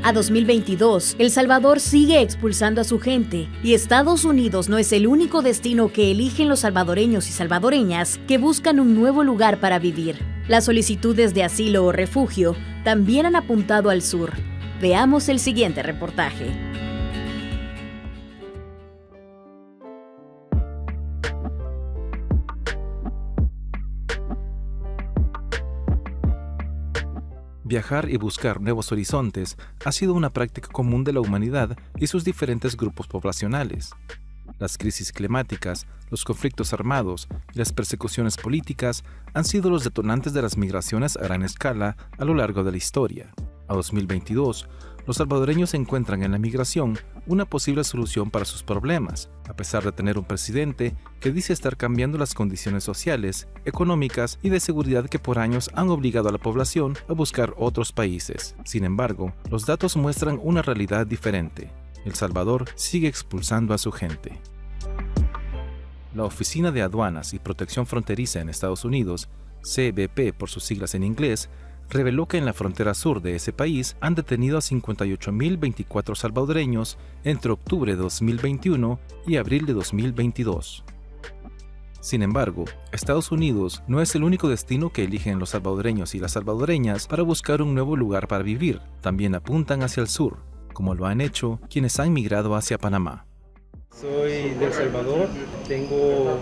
A 2022, El Salvador sigue expulsando a su gente y Estados Unidos no es el único destino que eligen los salvadoreños y salvadoreñas que buscan un nuevo lugar para vivir. Las solicitudes de asilo o refugio también han apuntado al sur. Veamos el siguiente reportaje. Viajar y buscar nuevos horizontes ha sido una práctica común de la humanidad y sus diferentes grupos poblacionales. Las crisis climáticas, los conflictos armados y las persecuciones políticas han sido los detonantes de las migraciones a gran escala a lo largo de la historia. A 2022, los salvadoreños encuentran en la migración una posible solución para sus problemas, a pesar de tener un presidente que dice estar cambiando las condiciones sociales, económicas y de seguridad que por años han obligado a la población a buscar otros países. Sin embargo, los datos muestran una realidad diferente. El Salvador sigue expulsando a su gente. La Oficina de Aduanas y Protección Fronteriza en Estados Unidos, CBP por sus siglas en inglés, reveló que en la frontera sur de ese país han detenido a 58.024 salvadoreños entre octubre de 2021 y abril de 2022. Sin embargo, Estados Unidos no es el único destino que eligen los salvadoreños y las salvadoreñas para buscar un nuevo lugar para vivir. También apuntan hacia el sur, como lo han hecho quienes han migrado hacia Panamá. Soy de El Salvador, tengo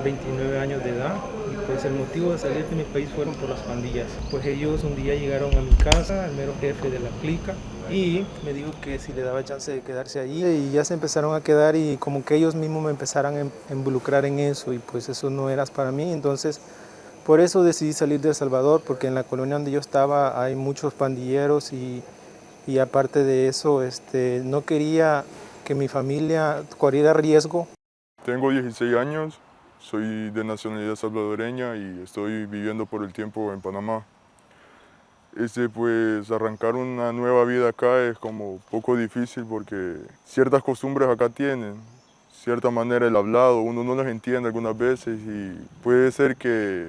29 años de edad y pues el motivo de salir de mi país fueron por las pandillas. Pues ellos un día llegaron a mi casa, el mero jefe de la clica, y me dijo que si le daba chance de quedarse allí y ya se empezaron a quedar y como que ellos mismos me empezaron a involucrar en eso y pues eso no era para mí, entonces por eso decidí salir de El Salvador porque en la colonia donde yo estaba hay muchos pandilleros y aparte de eso no quería que mi familia corriera riesgo. Tengo 16 años, soy de nacionalidad salvadoreña y estoy viviendo por el tiempo en Panamá. Pues arrancar una nueva vida acá es como un poco difícil porque ciertas costumbres acá tienen, cierta manera el hablado, uno no las entiende algunas veces y puede ser que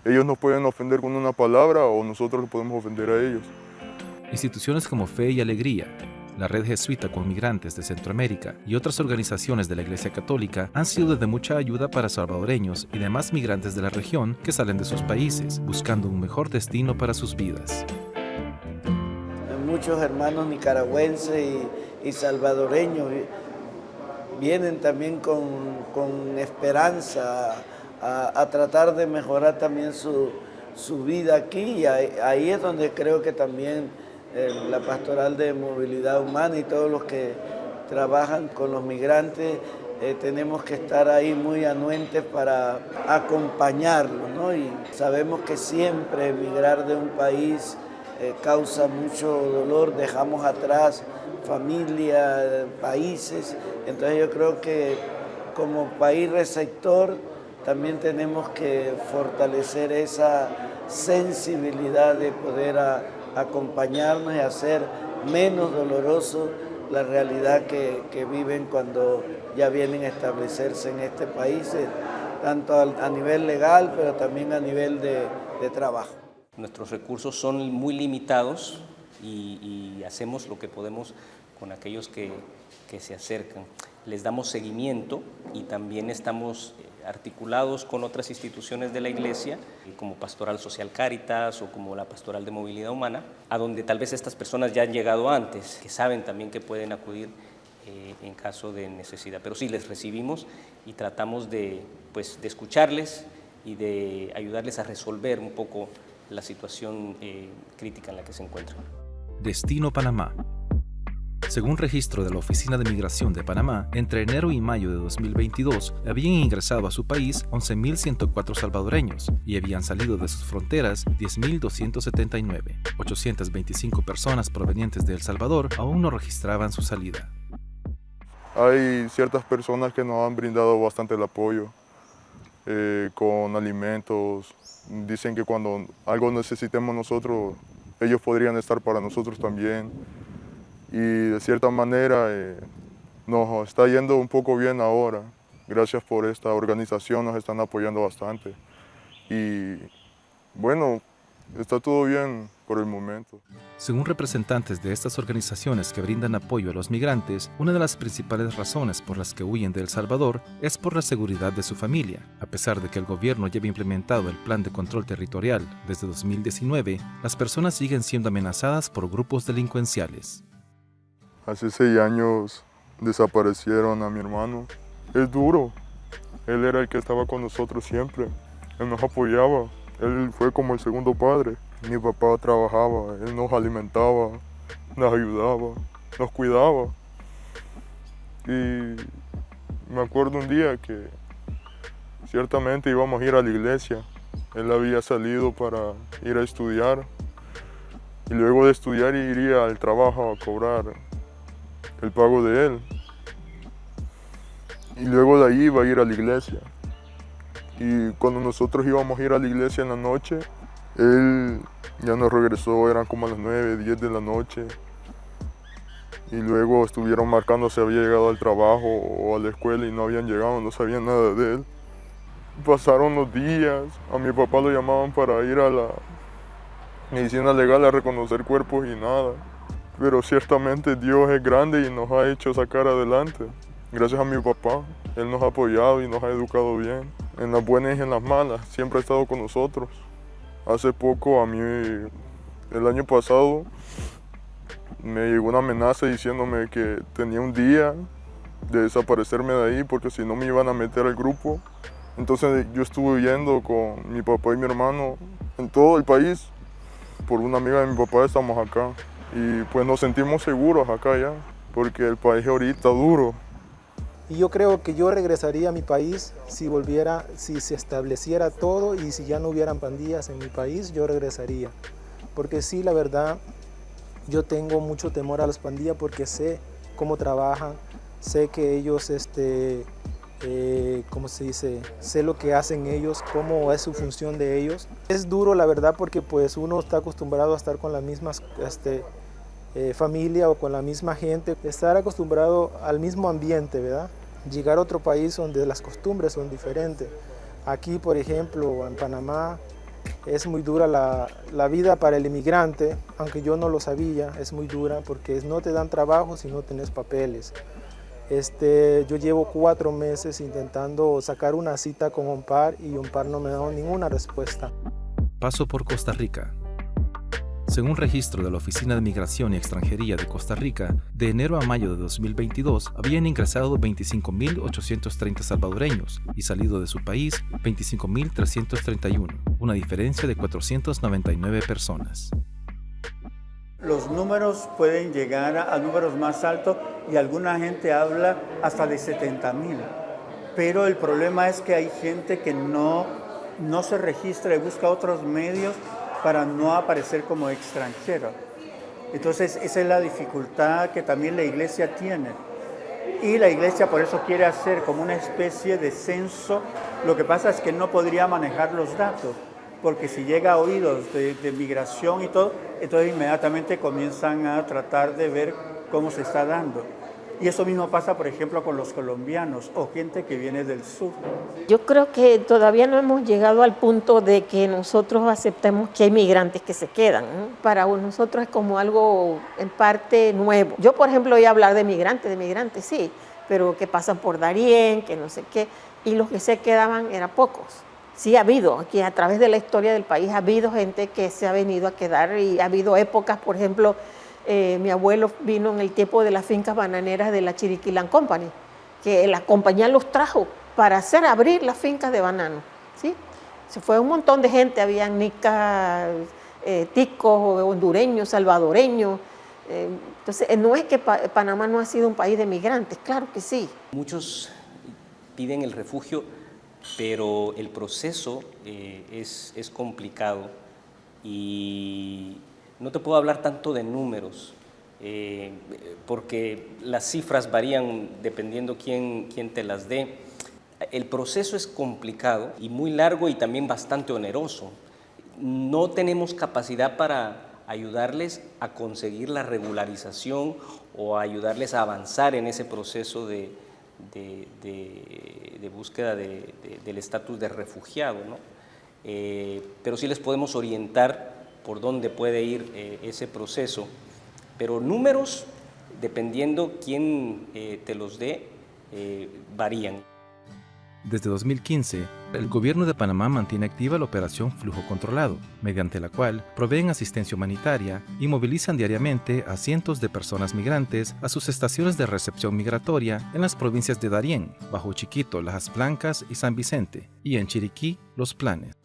ellos nos pueden ofender con una palabra o nosotros los podemos ofender a ellos. Instituciones como Fe y Alegría, la Red Jesuita con Migrantes de Centroamérica y otras organizaciones de la Iglesia Católica han sido de mucha ayuda para salvadoreños y demás migrantes de la región que salen de sus países, buscando un mejor destino para sus vidas. Muchos hermanos nicaragüenses y salvadoreños vienen también con esperanza a tratar de mejorar también su vida aquí y ahí es donde creo que también la Pastoral de Movilidad Humana y todos los que trabajan con los migrantes tenemos que estar ahí muy anuentes para acompañarlos, ¿no? Y sabemos que siempre emigrar de un país causa mucho dolor, dejamos atrás familia, países, entonces yo creo que como país receptor también tenemos que fortalecer esa sensibilidad de poder acompañarnos y hacer menos doloroso la realidad que viven cuando ya vienen a establecerse en este país, tanto a nivel legal, pero también a nivel de trabajo. Nuestros recursos son muy limitados y hacemos lo que podemos con aquellos que se acercan. Les damos seguimiento y también estamos articulados con otras instituciones de la Iglesia, como Pastoral Social Cáritas o como la Pastoral de Movilidad Humana, a donde tal vez estas personas ya han llegado antes, que saben también que pueden acudir en caso de necesidad. Pero sí, les recibimos y tratamos de escucharles y de ayudarles a resolver un poco la situación crítica en la que se encuentran. Destino Panamá. Según registro de la Oficina de Migración de Panamá, entre enero y mayo de 2022 habían ingresado a su país 11.104 salvadoreños y habían salido de sus fronteras 10.279. 825 personas provenientes de El Salvador aún no registraban su salida. Hay ciertas personas que nos han brindado bastante el apoyo con alimentos. Dicen que cuando algo necesitemos nosotros, ellos podrían estar para nosotros también. Y de cierta manera nos está yendo un poco bien ahora. Gracias por esta organización, nos están apoyando bastante. Y bueno, está todo bien por el momento. Según representantes de estas organizaciones que brindan apoyo a los migrantes, una de las principales razones por las que huyen de El Salvador es por la seguridad de su familia. A pesar de que el gobierno lleva implementado el Plan de Control Territorial desde 2019, las personas siguen siendo amenazadas por grupos delincuenciales. Hace 6 años desaparecieron a mi hermano. Es duro. Él era el que estaba con nosotros siempre. Él nos apoyaba. Él fue como el segundo padre. Mi papá trabajaba, él nos alimentaba, nos ayudaba, nos cuidaba. Y me acuerdo un día que ciertamente íbamos a ir a la iglesia. Él había salido para ir a estudiar. Y luego de estudiar iría al trabajo a cobrar el pago de él. Y luego de ahí iba a ir a la iglesia. Y cuando nosotros íbamos a ir a la iglesia en la noche, él ya nos regresó, eran como a las 9, 10 de la noche. Y luego estuvieron marcando si había llegado al trabajo o a la escuela y no habían llegado, no sabían nada de él. Pasaron los días, a mi papá lo llamaban para ir a la medicina legal a reconocer cuerpos y nada. Pero ciertamente Dios es grande y nos ha hecho sacar adelante. Gracias a mi papá, él nos ha apoyado y nos ha educado bien. En las buenas y en las malas, siempre ha estado con nosotros. Hace poco, a mí, el año pasado, me llegó una amenaza diciéndome que tenía un día de desaparecerme de ahí porque si no me iban a meter al grupo. Entonces yo estuve huyendo con mi papá y mi hermano en todo el país. Por una amiga de mi papá estamos acá. Y pues nos sentimos seguros acá ya, porque el país ahorita duro. Y yo creo que yo regresaría a mi país si se estableciera todo y si ya no hubieran pandillas en mi país, yo regresaría. Porque sí, la verdad, yo tengo mucho temor a las pandillas porque sé cómo trabajan, sé que ellos, ¿cómo se dice? Sé lo que hacen ellos, cómo es su función de ellos. Es duro, la verdad, porque pues uno está acostumbrado a estar con las mismas familia o con la misma gente, estar acostumbrado al mismo ambiente, ¿verdad? Llegar a otro país donde las costumbres son diferentes. Aquí, por ejemplo, en Panamá, es muy dura la vida para el inmigrante, aunque yo no lo sabía, es muy dura porque no te dan trabajo si no tienes papeles. Yo llevo 4 meses intentando sacar una cita con OMPAR y OMPAR no me ha dado ninguna respuesta. Paso por Costa Rica. Según registro de la Oficina de Migración y Extranjería de Costa Rica, de enero a mayo de 2022 habían ingresado 25.830 salvadoreños y salido de su país 25.331, una diferencia de 499 personas. Los números pueden llegar a números más altos y alguna gente habla hasta de 70.000. Pero el problema es que hay gente que no se registra y busca otros medios para no aparecer como extranjero. Entonces esa es la dificultad que también la iglesia tiene. Y la iglesia por eso quiere hacer como una especie de censo. Lo que pasa es que no podría manejar los datos, porque si llega a oídos de migración y todo, entonces inmediatamente comienzan a tratar de ver cómo se está dando. Y eso mismo pasa, por ejemplo, con los colombianos o gente que viene del sur. Yo creo que todavía no hemos llegado al punto de que nosotros aceptemos que hay migrantes que se quedan, ¿no? Para nosotros es como algo en parte nuevo. Yo, por ejemplo, voy a hablar de migrantes, sí, pero que pasan por Darién, que no sé qué, y los que se quedaban eran pocos. Sí ha habido, aquí a través de la historia del país ha habido gente que se ha venido a quedar y ha habido épocas, por ejemplo, mi abuelo vino en el tiempo de las fincas bananeras de la Chiriquilán Company, que la compañía los trajo para hacer abrir las fincas de banano, ¿sí? Se fue un montón de gente, había nicas, ticos, hondureños, salvadoreños. Entonces, no es que Panamá no ha sido un país de migrantes, claro que sí. Muchos piden el refugio, pero el proceso es complicado y no te puedo hablar tanto de números, porque las cifras varían dependiendo quién te las dé. El proceso es complicado y muy largo y también bastante oneroso. No tenemos capacidad para ayudarles a conseguir la regularización o ayudarles a avanzar en ese proceso de búsqueda del estatus de refugiado, ¿no? Pero sí les podemos orientar por dónde puede ir ese proceso, pero números, dependiendo quién te los dé, varían. Desde 2015, el gobierno de Panamá mantiene activa la operación Flujo Controlado, mediante la cual proveen asistencia humanitaria y movilizan diariamente a cientos de personas migrantes a sus estaciones de recepción migratoria en las provincias de Darién, Bajo Chiquito, Lajas Blancas y San Vicente, y en Chiriquí, Los Planes.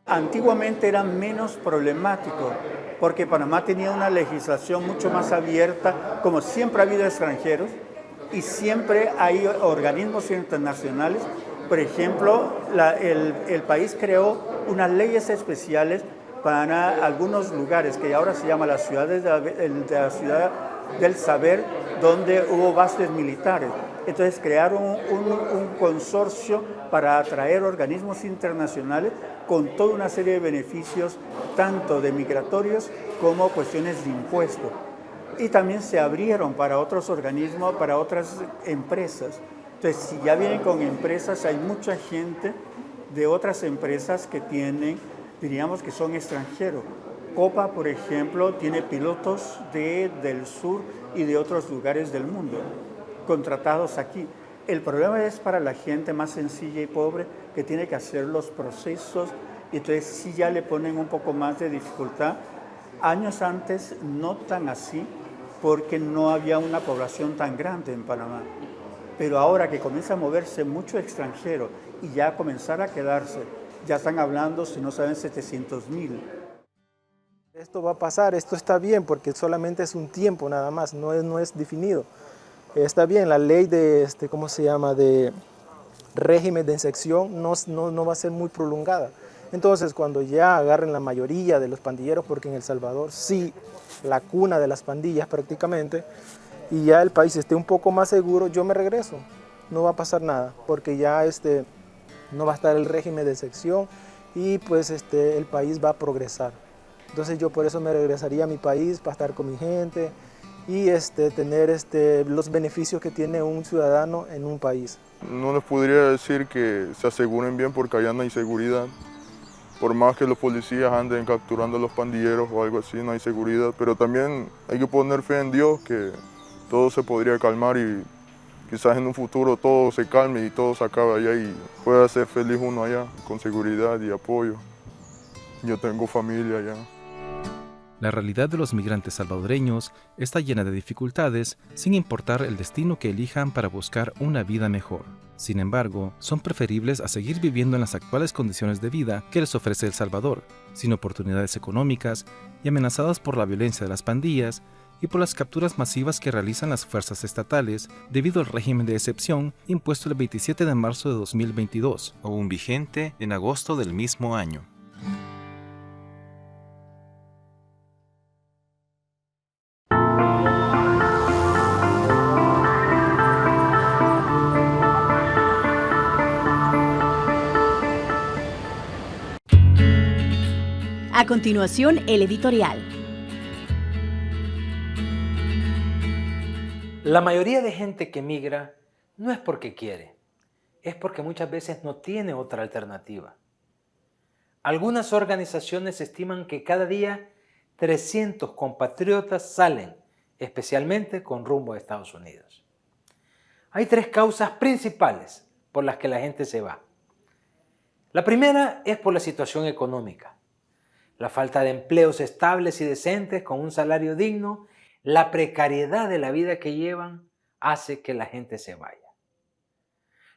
Antiguamente era menos problemático porque Panamá tenía una legislación mucho más abierta, como siempre ha habido extranjeros y siempre hay organismos internacionales. Por ejemplo, el país creó unas leyes especiales para algunos lugares que ahora se llama la ciudad del saber, donde hubo bases militares. Entonces crearon un consorcio para atraer organismos internacionales con toda una serie de beneficios, tanto de migratorios como cuestiones de impuestos. Y también se abrieron para otros organismos, para otras empresas. Entonces, si ya vienen con empresas, hay mucha gente de otras empresas que tienen, diríamos que son extranjeros. Copa, por ejemplo, tiene pilotos del sur y de otros lugares del mundo contratados aquí. El problema es para la gente más sencilla y pobre que tiene que hacer los procesos, y entonces sí ya le ponen un poco más de dificultad. Años antes no tan así, porque no había una población tan grande en Panamá. Pero ahora que comienza a moverse mucho extranjero y ya comenzar a quedarse, ya están hablando, si no saben, 700,000. Esto va a pasar, esto está bien porque solamente es un tiempo nada más, no es definido. Está bien, la ley de, ¿cómo se llama?, de régimen de excepción no va a ser muy prolongada. Entonces, cuando ya agarren la mayoría de los pandilleros, porque en El Salvador sí, la cuna de las pandillas prácticamente, y ya el país esté un poco más seguro, yo me regreso. No va a pasar nada, porque ya no va a estar el régimen de excepción y pues el país va a progresar. Entonces yo por eso me regresaría a mi país para estar con mi gente y tener los beneficios que tiene un ciudadano en un país. No les podría decir que se aseguren bien porque allá no hay seguridad. Por más que los policías anden capturando a los pandilleros o algo así, no hay seguridad. Pero también hay que poner fe en Dios que todo se podría calmar y quizás en un futuro todo se calme y todo se acabe allá y pueda ser feliz uno allá con seguridad y apoyo. Yo tengo familia allá. La realidad de los migrantes salvadoreños está llena de dificultades, sin importar el destino que elijan para buscar una vida mejor. Sin embargo, son preferibles a seguir viviendo en las actuales condiciones de vida que les ofrece El Salvador, sin oportunidades económicas y amenazadas por la violencia de las pandillas y por las capturas masivas que realizan las fuerzas estatales debido al régimen de excepción impuesto el 27 de marzo de 2022, aún vigente en agosto del mismo año. A continuación, el editorial. La mayoría de gente que migra no es porque quiere, es porque muchas veces no tiene otra alternativa. Algunas organizaciones estiman que cada día 300 compatriotas salen, especialmente con rumbo a Estados Unidos. Hay 3 causas principales por las que la gente se va. La primera es por la situación económica. La falta de empleos estables y decentes con un salario digno, la precariedad de la vida que llevan hace que la gente se vaya.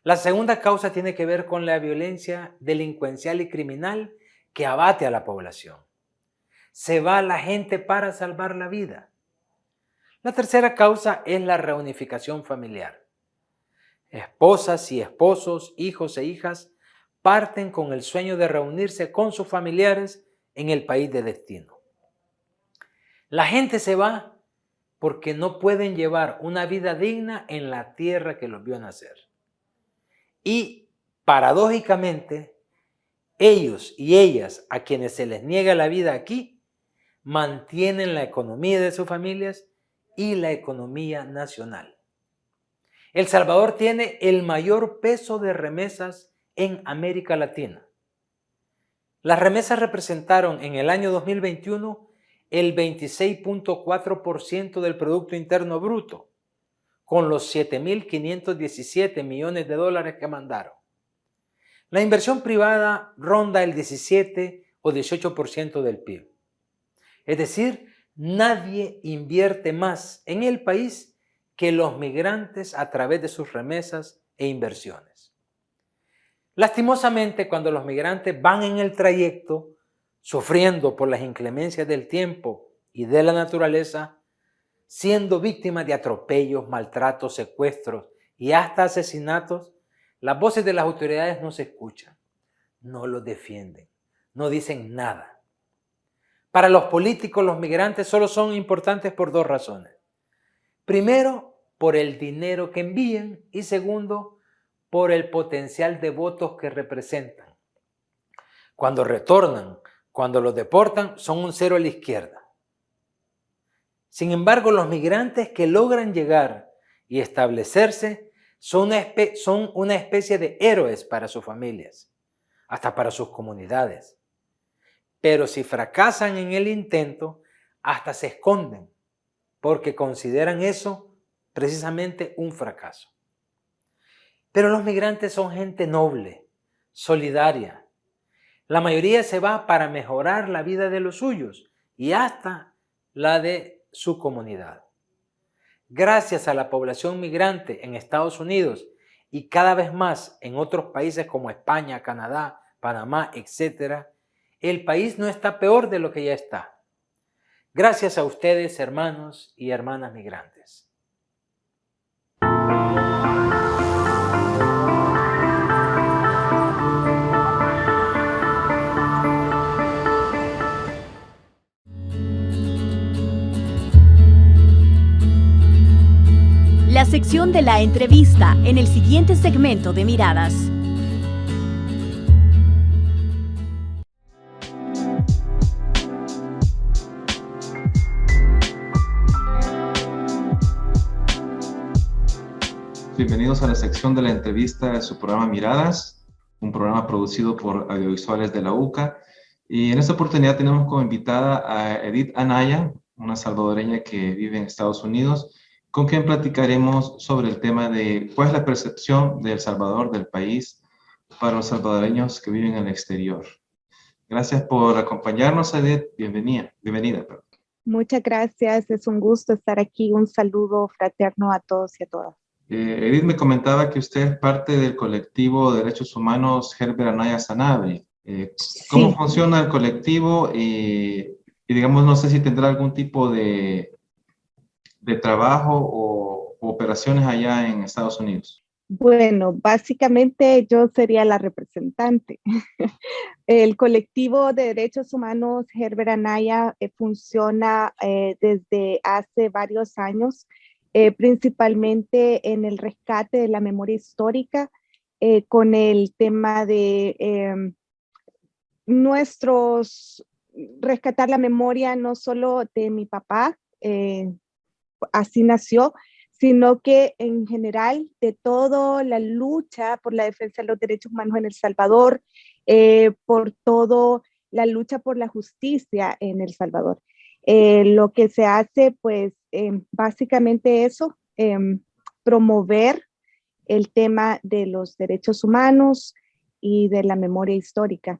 La segunda causa tiene que ver con la violencia delincuencial y criminal que abate a la población. Se va la gente para salvar la vida. La tercera causa es la reunificación familiar. Esposas y esposos, hijos e hijas parten con el sueño de reunirse con sus familiares en el país de destino. La gente se va porque no pueden llevar una vida digna en la tierra que los vio nacer. Y, paradójicamente, ellos y ellas a quienes se les niega la vida aquí, mantienen la economía de sus familias y la economía nacional. El Salvador tiene el mayor peso de remesas en América Latina. Las remesas representaron en el año 2021 el 26.4% del Producto Interno Bruto, con los 7.517 millones de dólares que mandaron. La inversión privada ronda el 17 o 18% del PIB. Es decir, nadie invierte más en el país que los migrantes a través de sus remesas e inversiones. Lastimosamente, cuando los migrantes van en el trayecto, sufriendo por las inclemencias del tiempo y de la naturaleza, siendo víctimas de atropellos, maltratos, secuestros y hasta asesinatos, las voces de las autoridades no se escuchan, no los defienden, no dicen nada. Para los políticos, los migrantes solo son importantes por dos razones. Primero, por el dinero que envían y segundo, por el potencial de votos que representan. Cuando retornan, cuando los deportan, son un cero a la izquierda. Sin embargo, los migrantes que logran llegar y establecerse son una especie de héroes para sus familias, hasta para sus comunidades. Pero si fracasan en el intento, hasta se esconden, porque consideran eso precisamente un fracaso. Pero los migrantes son gente noble, solidaria. La mayoría se va para mejorar la vida de los suyos y hasta la de su comunidad. Gracias a la población migrante en Estados Unidos y cada vez más en otros países como España, Canadá, Panamá, etc., el país no está peor de lo que ya está. Gracias a ustedes, hermanos y hermanas migrantes. La sección de la entrevista en el siguiente segmento de Miradas. Bienvenidos a la sección de la entrevista de su programa Miradas, un programa producido por Audiovisuales de la UCA. Y en esta oportunidad tenemos como invitada a Edith Anaya, una salvadoreña que vive en Estados Unidos, con quien platicaremos sobre el tema de cuál es la percepción de El Salvador, del país, para los salvadoreños que viven en el exterior. Gracias por acompañarnos, Edith. Bienvenida. Muchas gracias, es un gusto estar aquí. Un saludo fraterno a todos y a todas. Edith me comentaba que usted es parte del colectivo de derechos humanos Herbert Anaya Sanabria. ¿Cómo funciona el colectivo? Y digamos, no sé si tendrá algún tipo de trabajo o operaciones allá en Estados Unidos. Bueno, básicamente yo sería la representante. El colectivo de derechos humanos Herbert Anaya funciona desde hace varios años, principalmente en el rescate de la memoria histórica, con el tema de rescatar la memoria no solo de mi papá, así nació, sino que en general de toda la lucha por la defensa de los derechos humanos en El Salvador, por toda la lucha por la justicia en El Salvador. Lo que se hace, pues, básicamente eso, promover el tema de los derechos humanos y de la memoria histórica.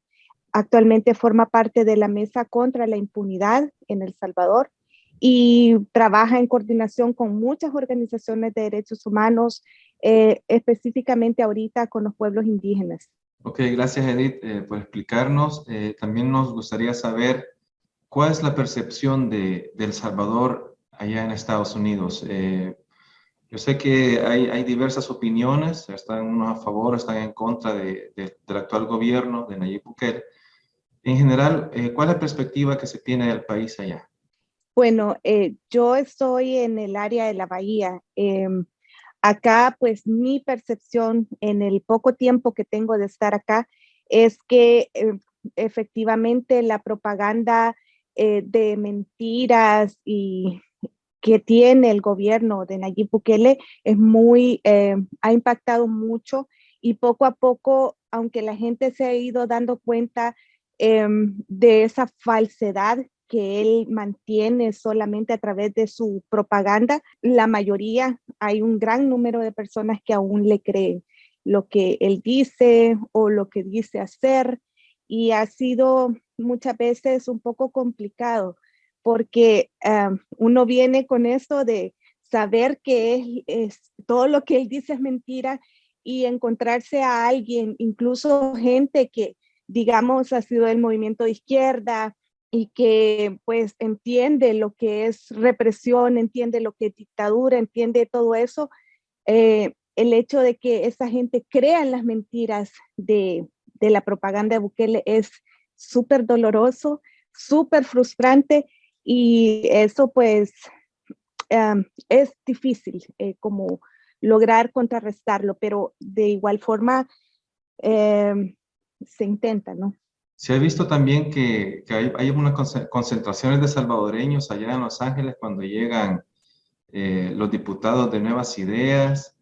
Actualmente forma parte de la Mesa contra la Impunidad en El Salvador, y trabaja en coordinación con muchas organizaciones de derechos humanos, específicamente ahorita con los pueblos indígenas. Ok, gracias Edith por explicarnos. También nos gustaría saber cuál es la percepción de El Salvador allá en Estados Unidos. Yo sé que hay diversas opiniones, están unos a favor, están en contra del actual gobierno de Nayib Bukele. En general, ¿cuál es la perspectiva que se tiene del país allá? Bueno, yo estoy en el área de la Bahía. Acá, pues mi percepción en el poco tiempo que tengo de estar acá es que efectivamente la propaganda de mentiras y que tiene el gobierno de Nayib Bukele es ha impactado mucho, y poco a poco, aunque la gente se ha ido dando cuenta de esa falsedad que él mantiene solamente a través de su propaganda. La mayoría, hay un gran número de personas que aún le creen lo que él dice o lo que dice hacer, y ha sido muchas veces un poco complicado porque uno viene con esto de saber que todo lo que él dice es mentira, y encontrarse a alguien, incluso gente que, digamos, ha sido del movimiento de izquierda y que pues entiende lo que es represión, entiende lo que es dictadura, entiende todo eso. El hecho de que esa gente crea en las mentiras de la propaganda de Bukele es súper doloroso, súper frustrante, y eso pues es difícil como lograr contrarrestarlo, pero de igual forma se intenta, ¿no? Se ha visto también que hay unas concentraciones de salvadoreños allá en Los Ángeles cuando llegan los diputados de Nuevas Ideas.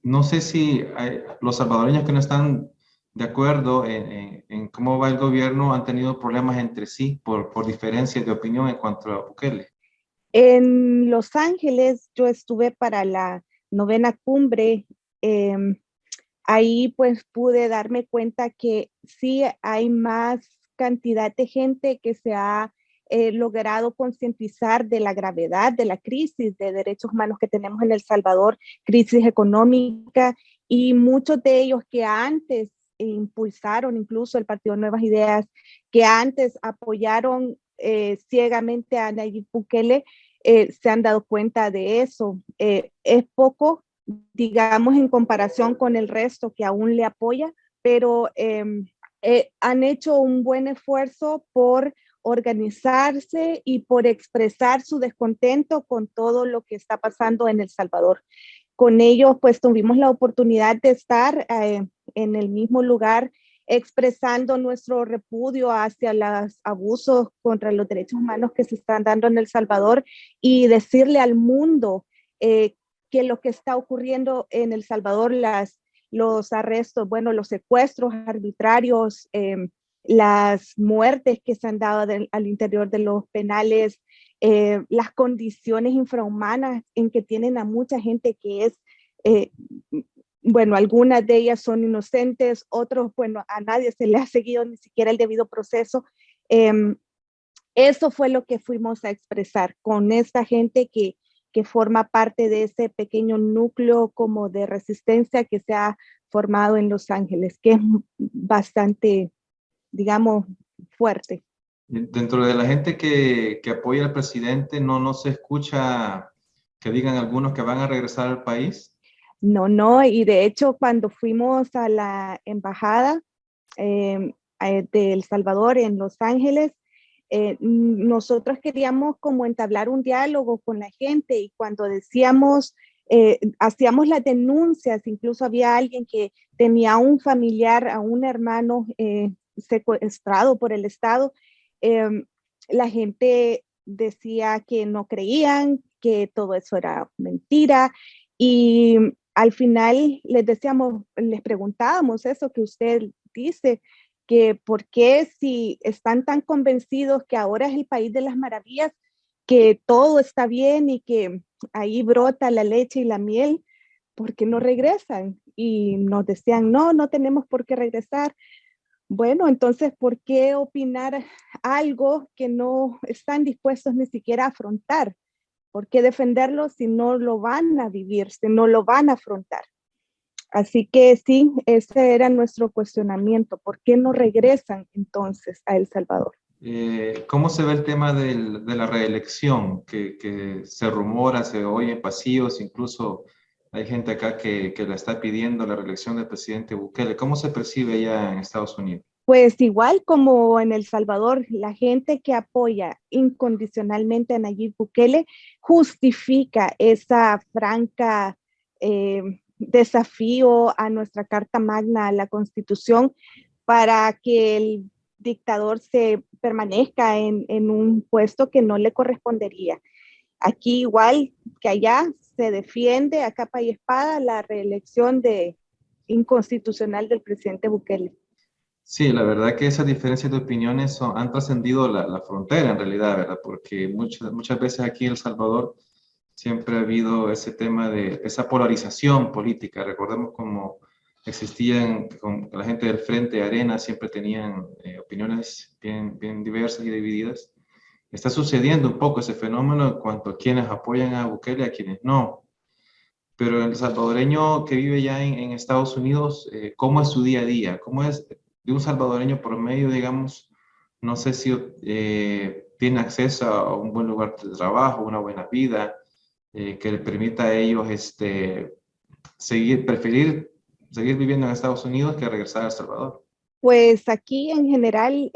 No sé si los salvadoreños que no están de acuerdo en cómo va el gobierno han tenido problemas entre sí por diferencias de opinión en cuanto a Bukele. En Los Ángeles yo estuve para la 9ª cumbre. Ahí pues pude darme cuenta que sí hay más cantidad de gente que se ha logrado concientizar de la gravedad de la crisis de derechos humanos que tenemos en El Salvador, crisis económica, y muchos de ellos que antes impulsaron incluso el Partido Nuevas Ideas, que antes apoyaron ciegamente a Nayib Bukele, se han dado cuenta de eso. Es poco, digamos, en comparación con el resto que aún le apoya, pero han hecho un buen esfuerzo por organizarse y por expresar su descontento con todo lo que está pasando en El Salvador. Con ellos, pues tuvimos la oportunidad de estar en el mismo lugar expresando nuestro repudio hacia los abusos contra los derechos humanos que se están dando en El Salvador, y decirle al mundo que lo que está ocurriendo en El Salvador, los arrestos, bueno, los secuestros arbitrarios, las muertes que se han dado al interior de los penales, las condiciones infrahumanas en que tienen a mucha gente que es, bueno, algunas de ellas son inocentes, otros, bueno, a nadie se le ha seguido ni siquiera el debido proceso. Eso fue lo que fuimos a expresar con esta gente que forma parte de ese pequeño núcleo como de resistencia que se ha formado en Los Ángeles, que es bastante, digamos, fuerte. Dentro de la gente que apoya al presidente, no se escucha que digan algunos que van a regresar al país. No, y de hecho cuando fuimos a la embajada de El Salvador en Los Ángeles, nosotros queríamos como entablar un diálogo con la gente, y cuando decíamos, hacíamos las denuncias, incluso había alguien que tenía a un familiar, a un hermano secuestrado por el Estado, la gente decía que no creían, que todo eso era mentira, y al final les preguntábamos eso que usted dice, que por qué si están tan convencidos que ahora es el país de las maravillas, que todo está bien y que ahí brota la leche y la miel, ¿por qué no regresan? Y nos decían, no tenemos por qué regresar. Bueno, entonces, ¿por qué opinar algo que no están dispuestos ni siquiera a afrontar? ¿Por qué defenderlo si no lo van a vivir, si no lo van a afrontar? Así que sí, ese era nuestro cuestionamiento. ¿Por qué no regresan entonces a El Salvador? ¿Cómo se ve el tema de la reelección? Que se rumora, se oye en pasillos, incluso hay gente acá que la está pidiendo, la reelección del presidente Bukele. ¿Cómo se percibe allá en Estados Unidos? Pues igual como en El Salvador, la gente que apoya incondicionalmente a Nayib Bukele justifica esa franca desafío a nuestra Carta Magna, a la Constitución, para que el dictador se permanezca en un puesto que no le correspondería. Aquí igual que allá se defiende a capa y espada la reelección inconstitucional del presidente Bukele. Sí, la verdad que esas diferencias de opiniones han trascendido la frontera en realidad, ¿verdad? Porque muchas veces aquí en El Salvador siempre ha habido ese tema de esa polarización política. Recordemos cómo existían, con la gente del Frente Arena siempre tenían opiniones bien diversas y divididas. Está sucediendo un poco ese fenómeno en cuanto a quienes apoyan a Bukele y a quienes no. Pero el salvadoreño que vive ya en Estados Unidos, ¿cómo es su día a día? ¿Cómo es de un salvadoreño promedio, digamos? No sé si tiene acceso a un buen lugar de trabajo, una buena vida, que le permita a ellos preferir seguir viviendo en Estados Unidos que regresar a El Salvador. Pues aquí en general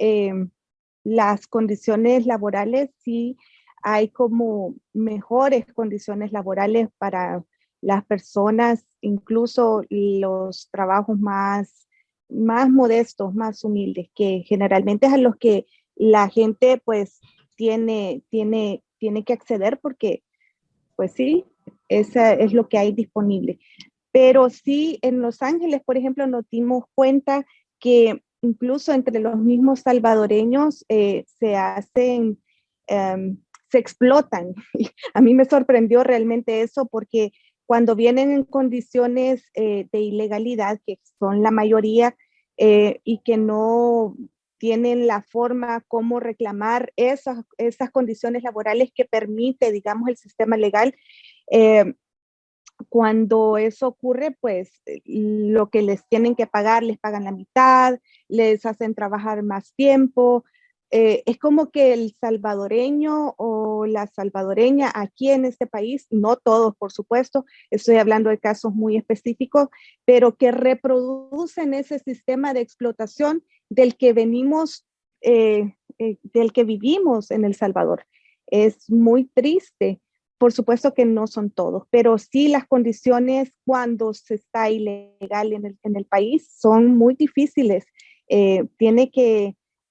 las condiciones laborales sí hay como mejores condiciones laborales para las personas, incluso los trabajos más modestos, más humildes, que generalmente es a los que la gente pues tiene que acceder porque pues sí, esa es lo que hay disponible. Pero sí, en Los Ángeles, por ejemplo, nos dimos cuenta que incluso entre los mismos salvadoreños se explotan. A mí me sorprendió realmente eso porque cuando vienen en condiciones de ilegalidad, que son la mayoría, y que no tienen la forma como reclamar esas condiciones laborales que permite, digamos, el sistema legal, eh, cuando eso ocurre, pues lo que les tienen que pagar, les pagan la mitad, les hacen trabajar más tiempo. Es como que el salvadoreño o la salvadoreña aquí en este país, no todos, por supuesto, estoy hablando de casos muy específicos, pero que reproducen ese sistema de explotación del que del que vivimos en El Salvador. Es muy triste. Por supuesto que no son todos, pero sí las condiciones cuando se está ilegal en el país son muy difíciles.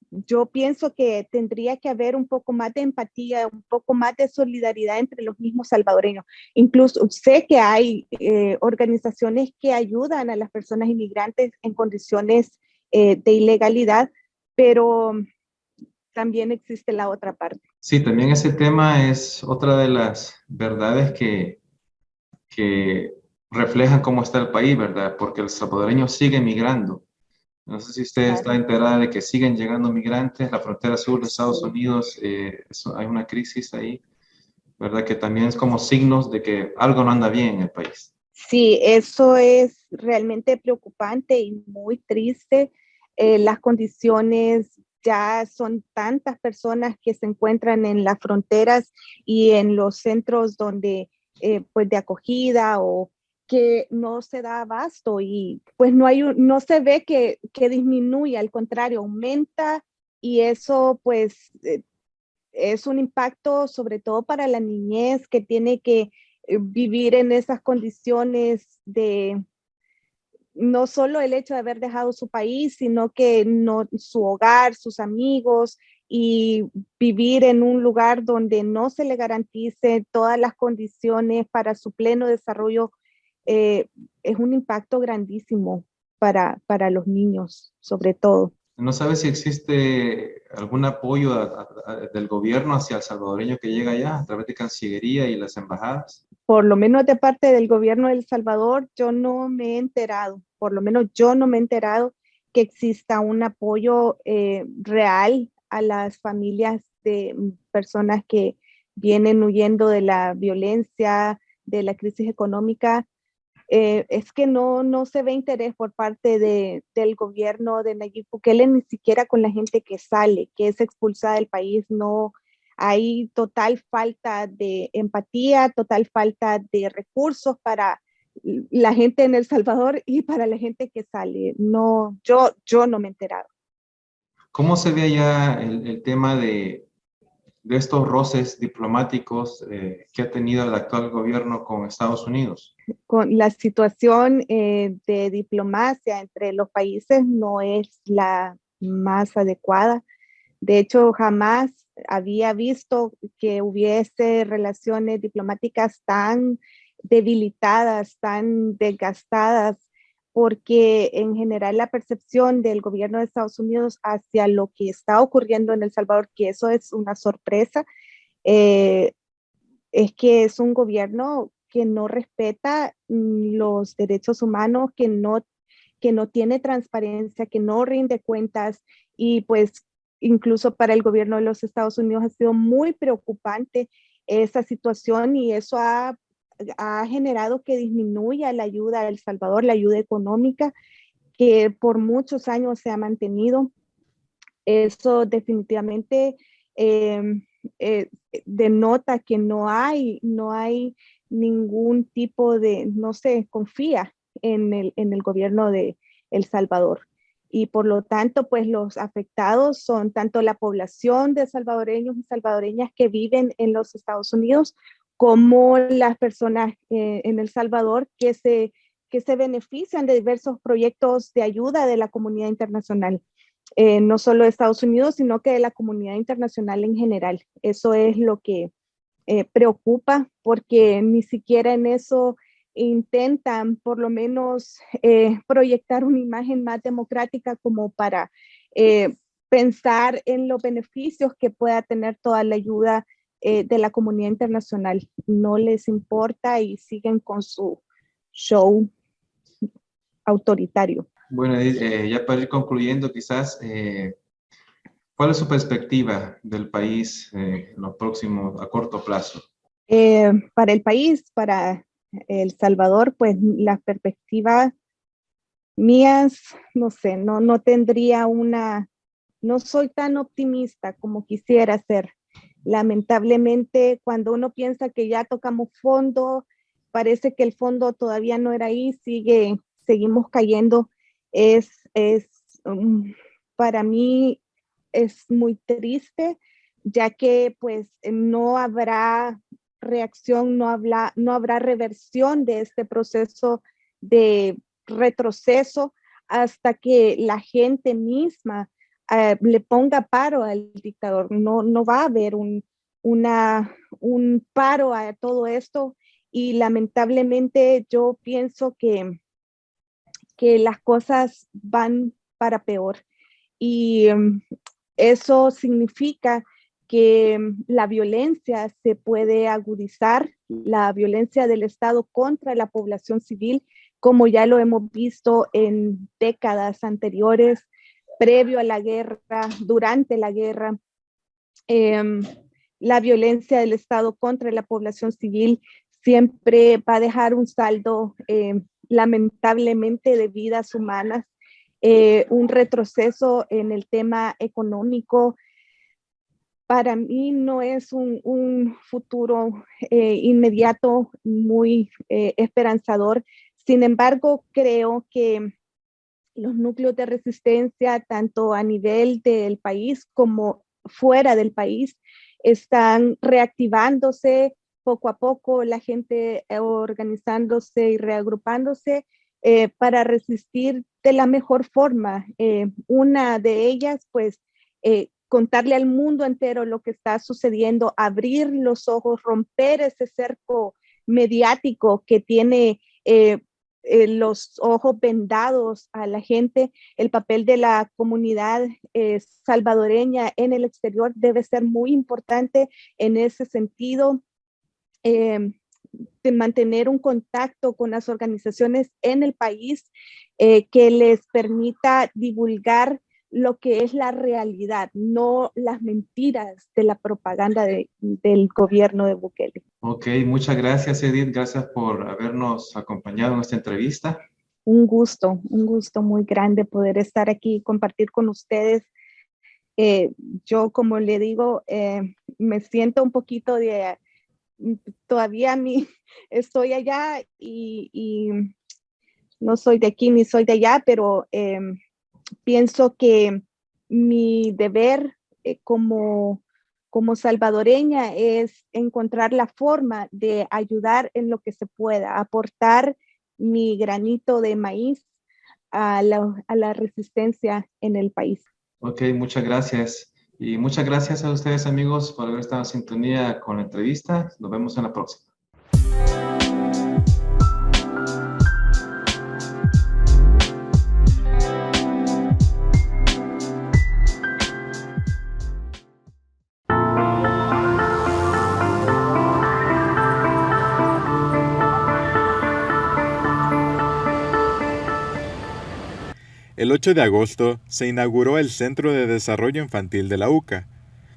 Yo pienso que tendría que haber un poco más de empatía, un poco más de solidaridad entre los mismos salvadoreños. Incluso sé que hay organizaciones que ayudan a las personas inmigrantes en condiciones de ilegalidad, pero también existe la otra parte. Sí, también ese tema es otra de las verdades que reflejan cómo está el país, ¿verdad? Porque el salvadoreño sigue migrando. No sé si usted está enterada de que siguen llegando migrantes. La frontera sur de Estados Unidos, hay una crisis ahí, ¿verdad? Que también es como signos de que algo no anda bien en el país. Sí, eso es realmente preocupante y muy triste. Las condiciones ya son tantas personas que se encuentran en las fronteras y en los centros donde, pues de acogida o que no se da abasto y pues no se ve que disminuye, al contrario, aumenta y eso pues es un impacto sobre todo para la niñez que tiene que vivir en esas condiciones de no solo el hecho de haber dejado su país, sino que no, su hogar, sus amigos y vivir en un lugar donde no se le garantice todas las condiciones para su pleno desarrollo, es un impacto grandísimo para los niños, sobre todo. ¿No sabe si existe algún apoyo del gobierno hacia el salvadoreño que llega allá a través de Cancillería y las embajadas? Por lo menos de parte del gobierno de El Salvador, yo no me he enterado, por lo menos yo no me he enterado que exista un apoyo real a las familias de personas que vienen huyendo de la violencia, de la crisis económica. Es que no se ve interés por parte del gobierno de Nayib Bukele, ni siquiera con la gente que sale, que es expulsada del país. No hay total falta de empatía, total falta de recursos para la gente en El Salvador y para la gente que sale. No, yo no me he enterado. ¿Cómo se ve allá el tema de estos roces diplomáticos que ha tenido el actual gobierno con Estados Unidos? Con la situación de diplomacia entre los países no es la más adecuada. De hecho, jamás había visto que hubiese relaciones diplomáticas tan debilitadas, tan desgastadas porque en general la percepción del gobierno de Estados Unidos hacia lo que está ocurriendo en El Salvador, que eso es una sorpresa, es que es un gobierno que no respeta los derechos humanos, que no tiene transparencia, que no rinde cuentas, y pues incluso para el gobierno de los Estados Unidos ha sido muy preocupante esa situación, y eso ha generado que disminuya la ayuda a El Salvador, la ayuda económica que por muchos años se ha mantenido. Eso definitivamente denota que no hay ningún tipo de, no se confía en el gobierno de El Salvador. Y por lo tanto, pues los afectados son tanto la población de salvadoreños y salvadoreñas que viven en los Estados Unidos, como las personas en El Salvador que se benefician de diversos proyectos de ayuda de la comunidad internacional. No solo de Estados Unidos, sino que de la comunidad internacional en general. Eso es lo que preocupa, porque ni siquiera en eso intentan por lo menos proyectar una imagen más democrática como para pensar en los beneficios que pueda tener toda la ayuda de la comunidad internacional. No les importa y siguen con su show autoritario. Bueno, Edith, ya para ir concluyendo, quizás, ¿cuál es su perspectiva del país en lo próximo, a corto plazo? Para el país, para El Salvador, pues las perspectivas mías, no sé, no tendría no soy tan optimista como quisiera ser. Lamentablemente, cuando uno piensa que ya tocamos fondo, parece que el fondo todavía no era ahí, seguimos cayendo. Para mí es muy triste, ya que pues no habrá reacción, no habrá reversión de este proceso de retroceso hasta que la gente misma le ponga paro al dictador. No va a haber un paro a todo esto, y lamentablemente yo pienso que las cosas van para peor, y eso significa que la violencia se puede agudizar, la violencia del Estado contra la población civil, como ya lo hemos visto en décadas anteriores, previo a la guerra, durante la guerra. La violencia del Estado contra la población civil siempre va a dejar un saldo lamentablemente de vidas humanas, un retroceso en el tema económico. Para mí no es un futuro inmediato muy esperanzador. Sin embargo, creo que los núcleos de resistencia, tanto a nivel del país como fuera del país, están reactivándose poco a poco, la gente organizándose y reagrupándose para resistir de la mejor forma. Una de ellas, pues, contarle al mundo entero lo que está sucediendo, abrir los ojos, romper ese cerco mediático que tiene los ojos vendados a la gente. El papel de la comunidad salvadoreña en el exterior debe ser muy importante en ese sentido, de mantener un contacto con las organizaciones en el país que les permita divulgar lo que es la realidad, no las mentiras de la propaganda del gobierno de Bukele. Ok, muchas gracias, Edith. Gracias por habernos acompañado en esta entrevista. Un gusto muy grande poder estar aquí y compartir con ustedes. Yo, como le digo, me siento un poquito todavía estoy allá y no soy de aquí ni soy de allá, pero pienso que mi deber como salvadoreña es encontrar la forma de ayudar en lo que se pueda, aportar mi granito de maíz a la resistencia en el país. Ok, muchas gracias. Y muchas gracias a ustedes, amigos, por haber estado en sintonía con la entrevista. Nos vemos en la próxima. El 8 de agosto se inauguró el Centro de Desarrollo Infantil de la UCA,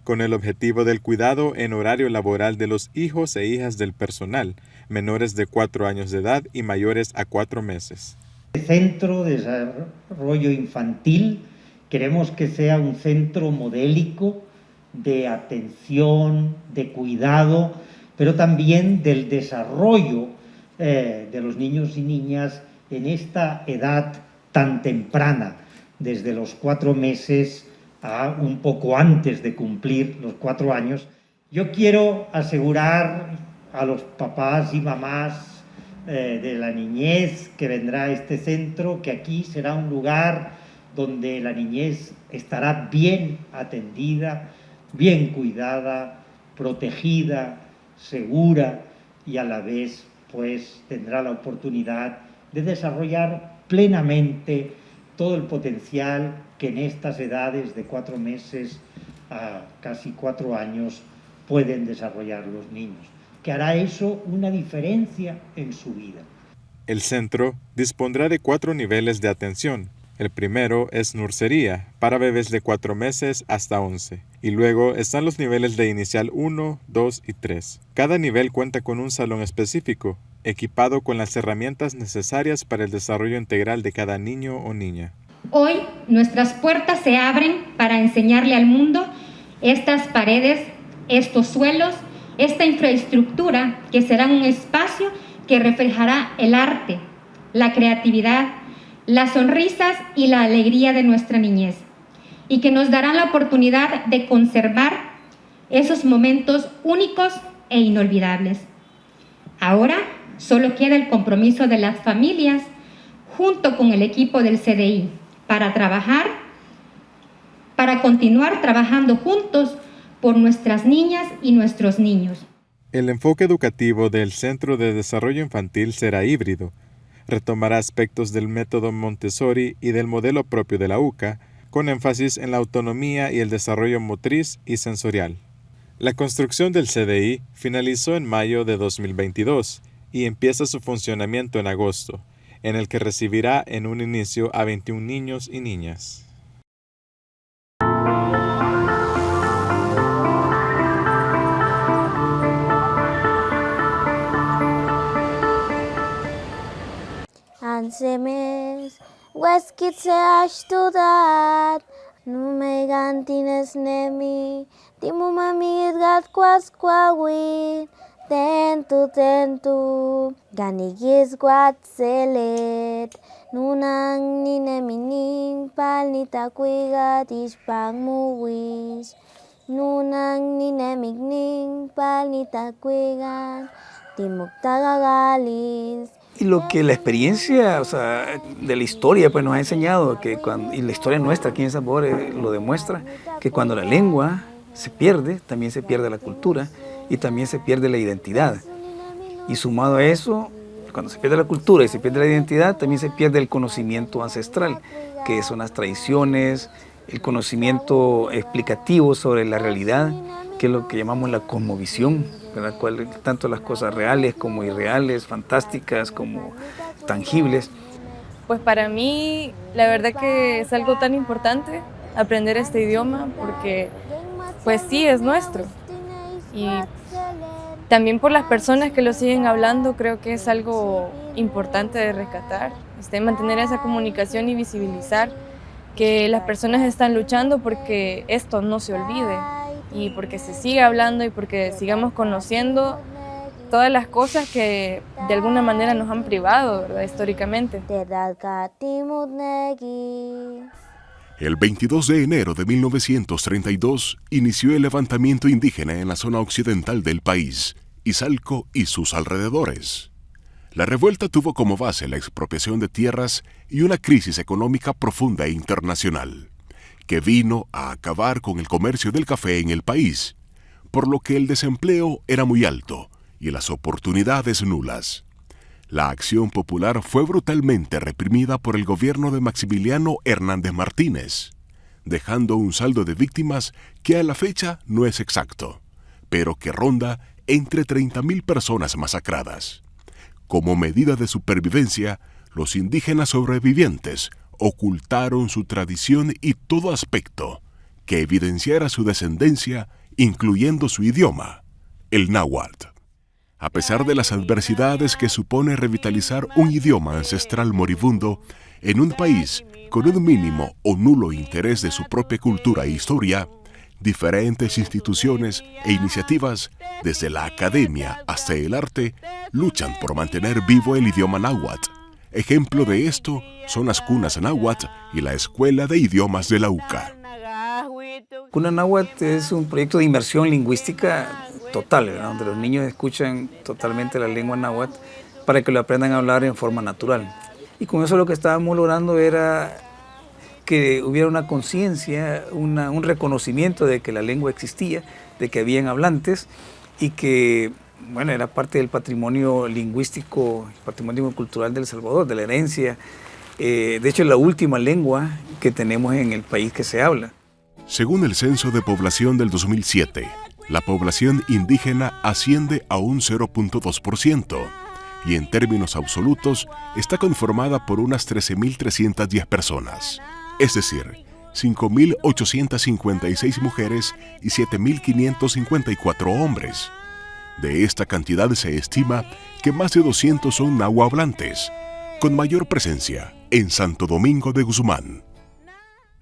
con el objetivo del cuidado en horario laboral de los hijos e hijas del personal, menores de 4 años de edad y mayores a 4 meses. El Centro de Desarrollo Infantil queremos que sea un centro modélico de atención, de cuidado, pero también del desarrollo de los niños y niñas en esta edad tan temprana, desde los 4 meses a un poco antes de cumplir los 4 años. Yo quiero asegurar a los papás y mamás de la niñez que vendrá a este centro que aquí será un lugar donde la niñez estará bien atendida, bien cuidada, protegida, segura y a la vez pues tendrá la oportunidad de desarrollar plenamente todo el potencial que en estas edades de 4 meses a casi 4 años pueden desarrollar los niños, que hará eso una diferencia en su vida. El centro dispondrá de 4 niveles de atención. El primero es nursería, para bebés de 4 meses hasta 11, y luego están los niveles de inicial 1, 2 y 3. Cada nivel cuenta con un salón específico, equipado con las herramientas necesarias para el desarrollo integral de cada niño o niña. Hoy nuestras puertas se abren para enseñarle al mundo estas paredes, estos suelos, esta infraestructura que será un espacio que reflejará el arte, la creatividad, las sonrisas y la alegría de nuestra niñez, y que nos darán la oportunidad de conservar esos momentos únicos e inolvidables. Ahora solo queda el compromiso de las familias junto con el equipo del CDI para continuar trabajando juntos por nuestras niñas y nuestros niños. El enfoque educativo del Centro de Desarrollo Infantil será híbrido. Retomará aspectos del método Montessori y del modelo propio de la UCA, con énfasis en la autonomía y el desarrollo motriz y sensorial. La construcción del CDI finalizó en mayo de 2022 y empieza su funcionamiento en agosto, en el que recibirá en un inicio a 21 niños y niñas. Ansemes, hueskit se ashtudat, nu me gantines nemi, timu mamit gat kwaskwawit, tentu, ganigis guat selet, nunang ninemining pal nitakuigat ispang muwis, nunang ninemigning pal nitakuigat, timuk tagagalis. Y lo que la experiencia de la historia pues, nos ha enseñado, y la historia nuestra aquí en San Salvador lo demuestra, que cuando la lengua se pierde, también se pierde la cultura y también se pierde la identidad. Y sumado a eso, cuando se pierde la cultura y se pierde la identidad, también se pierde el conocimiento ancestral, que son las tradiciones, el conocimiento explicativo sobre la realidad, que es lo que llamamos la cosmovisión, ¿verdad? Tanto las cosas reales como irreales, fantásticas como tangibles. Pues para mí, la verdad que es algo tan importante aprender este idioma porque pues sí, es nuestro. Y también por las personas que lo siguen hablando, creo que es algo importante de rescatar, mantener esa comunicación y visibilizar que las personas están luchando porque esto no se olvide y porque se siga hablando y porque sigamos conociendo todas las cosas que de alguna manera nos han privado, ¿verdad? Históricamente. El 22 de enero de 1932 inició el levantamiento indígena en la zona occidental del país, Izalco y sus alrededores. La revuelta tuvo como base la expropiación de tierras y una crisis económica profunda e internacional, que vino a acabar con el comercio del café en el país, por lo que el desempleo era muy alto y las oportunidades nulas. La acción popular fue brutalmente reprimida por el gobierno de Maximiliano Hernández Martínez, dejando un saldo de víctimas que a la fecha no es exacto, pero que ronda entre 30.000 personas masacradas. Como medida de supervivencia, los indígenas sobrevivientes ocultaron su tradición y todo aspecto que evidenciara su descendencia, incluyendo su idioma, el náhuatl. A pesar de las adversidades que supone revitalizar un idioma ancestral moribundo en un país con un mínimo o nulo interés de su propia cultura e historia, diferentes instituciones e iniciativas, desde la academia hasta el arte, luchan por mantener vivo el idioma náhuatl. Ejemplo de esto son las cunas náhuatl y la Escuela de Idiomas de la UCA. Cuna Náhuatl es un proyecto de inmersión lingüística total, ¿verdad? Donde los niños escuchan totalmente la lengua náhuatl para que lo aprendan a hablar en forma natural. Y con eso lo que estábamos logrando era que hubiera una conciencia, un reconocimiento de que la lengua existía, de que habían hablantes y que, bueno, era parte del patrimonio lingüístico, patrimonio cultural de El Salvador, de la herencia. De hecho, es la última lengua que tenemos en el país que se habla. Según el Censo de Población del 2007, la población indígena asciende a un 0.2% y en términos absolutos está conformada por unas 13.310 personas, es decir, 5.856 mujeres y 7.554 hombres. De esta cantidad se estima que más de 200 son nahuablantes, con mayor presencia en Santo Domingo de Guzmán.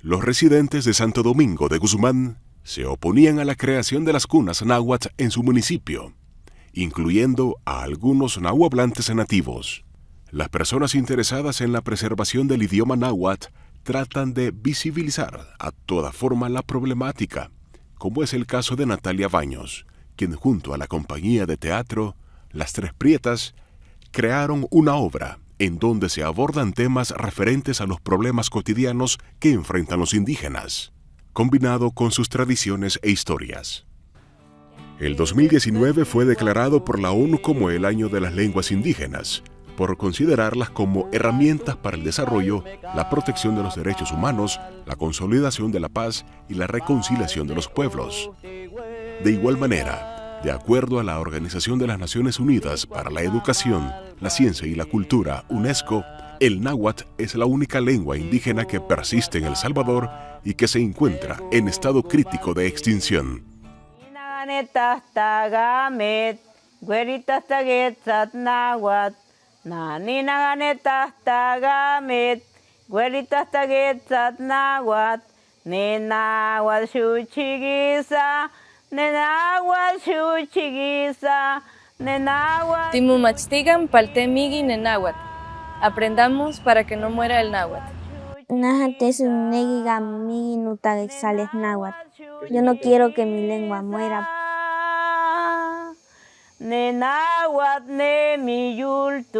Los residentes de Santo Domingo de Guzmán se oponían a la creación de las cunas náhuatl en su municipio, incluyendo a algunos nahuablantes nativos. Las personas interesadas en la preservación del idioma náhuatl tratan de visibilizar a toda forma la problemática, como es el caso de Natalia Baños, quien junto a la compañía de teatro Las Tres Prietas crearon una obra en donde se abordan temas referentes a los problemas cotidianos que enfrentan los indígenas, combinado con sus tradiciones e historias. El 2019 fue declarado por la ONU como el Año de las Lenguas Indígenas, por considerarlas como herramientas para el desarrollo, la protección de los derechos humanos, la consolidación de la paz y la reconciliación de los pueblos. De igual manera, de acuerdo a la Organización de las Naciones Unidas para la Educación, la Ciencia y la Cultura, UNESCO, el náhuatl es la única lengua indígena que persiste en El Salvador y que se encuentra en estado crítico de extinción. Timumachtigan paltemigi nenáhuatl. Aprendamos para que no muera el náhuatl. Yo no quiero que mi lengua muera. Nenáhuatl ne mi yultu.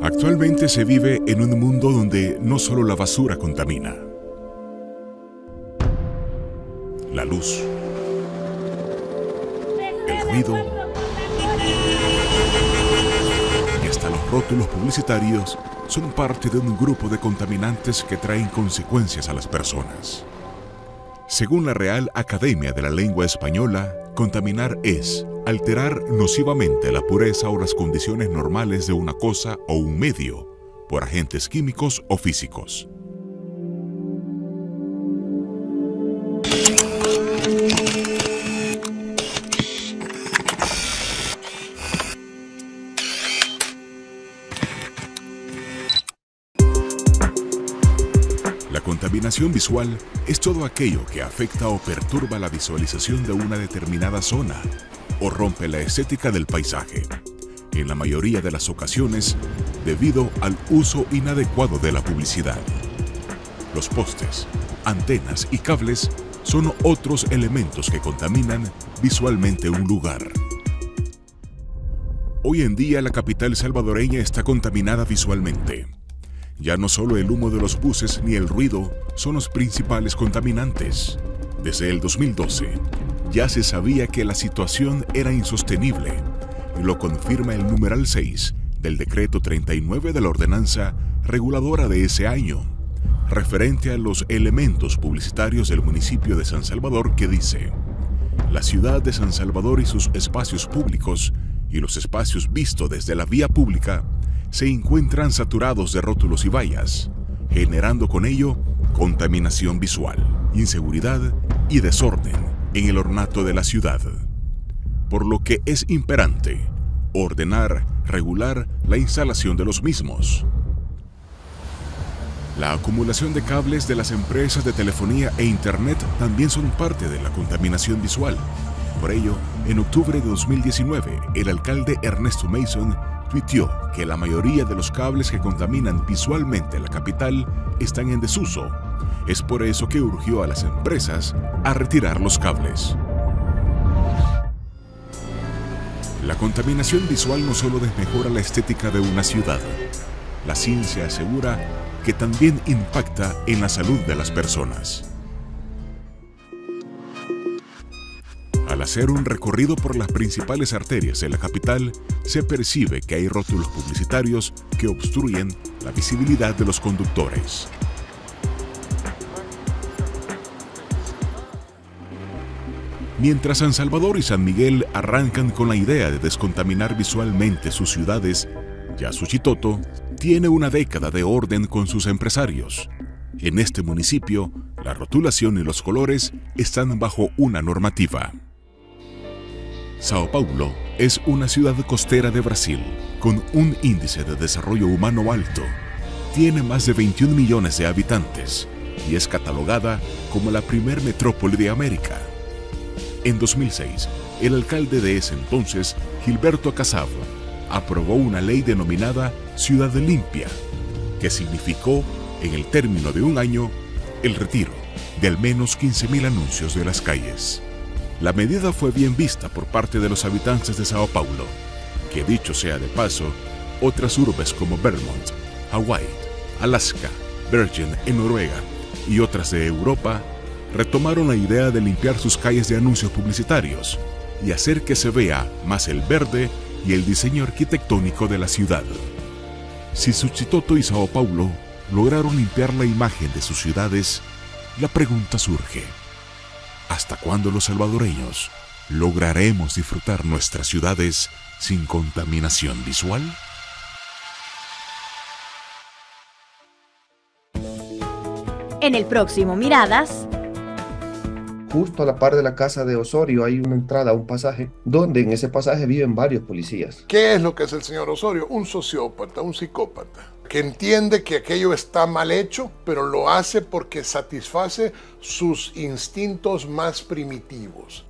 Actualmente se vive en un mundo donde no solo la basura contamina. La luz, el ruido y hasta los rótulos publicitarios son parte de un grupo de contaminantes que traen consecuencias a las personas. Según la Real Academia de la Lengua Española, contaminar es alterar nocivamente la pureza o las condiciones normales de una cosa o un medio por agentes químicos o físicos. La contaminación visual es todo aquello que afecta o perturba la visualización de una determinada zona o rompe la estética del paisaje, en la mayoría de las ocasiones debido al uso inadecuado de la publicidad. Los postes, antenas y cables son otros elementos que contaminan visualmente un lugar. Hoy en día la capital salvadoreña está contaminada visualmente. Ya no solo el humo de los buses ni el ruido son los principales contaminantes. Desde el 2012 ya se sabía que la situación era insostenible y lo confirma el numeral 6 del decreto 39 de la ordenanza reguladora de ese año, referente a los elementos publicitarios del municipio de San Salvador, que dice: la ciudad de San Salvador y sus espacios públicos y los espacios vistos desde la vía pública se encuentran saturados de rótulos y vallas, generando con ello contaminación visual, inseguridad y desorden en el ornato de la ciudad. Por lo que es imperante ordenar, regular la instalación de los mismos. La acumulación de cables de las empresas de telefonía e internet también son parte de la contaminación visual. Por ello, en octubre de 2019, el alcalde Ernesto Mason tuiteó que la mayoría de los cables que contaminan visualmente la capital están en desuso. Es por eso que urgió a las empresas a retirar los cables. La contaminación visual no solo desmejora la estética de una ciudad. La ciencia asegura que también impacta en la salud de las personas. Al hacer un recorrido por las principales arterias de la capital, se percibe que hay rótulos publicitarios que obstruyen la visibilidad de los conductores. Mientras San Salvador y San Miguel arrancan con la idea de descontaminar visualmente sus ciudades, ya Suchitoto tiene una década de orden con sus empresarios. En este municipio, la rotulación y los colores están bajo una normativa. Sao Paulo es una ciudad costera de Brasil, con un índice de desarrollo humano alto. Tiene más de 21 millones de habitantes y es catalogada como la primer metrópoli de América. En 2006, el alcalde de ese entonces, Gilberto Kassab, aprobó una ley denominada Ciudad Limpia, que significó, en el término de un año, el retiro de al menos 15.000 anuncios de las calles. La medida fue bien vista por parte de los habitantes de Sao Paulo, que dicho sea de paso, otras urbes como Vermont, Hawái, Alaska, Bergen en Noruega y otras de Europa retomaron la idea de limpiar sus calles de anuncios publicitarios y hacer que se vea más el verde y el diseño arquitectónico de la ciudad. Si Suchitoto y Sao Paulo lograron limpiar la imagen de sus ciudades, la pregunta surge: ¿hasta cuándo los salvadoreños lograremos disfrutar nuestras ciudades sin contaminación visual? En el próximo Miradas, justo a la par de la casa de Osorio hay una entrada, un pasaje, donde en ese pasaje viven varios policías. ¿Qué es lo que es el señor Osorio? Un sociópata, un psicópata, que entiende que aquello está mal hecho, pero lo hace porque satisface sus instintos más primitivos.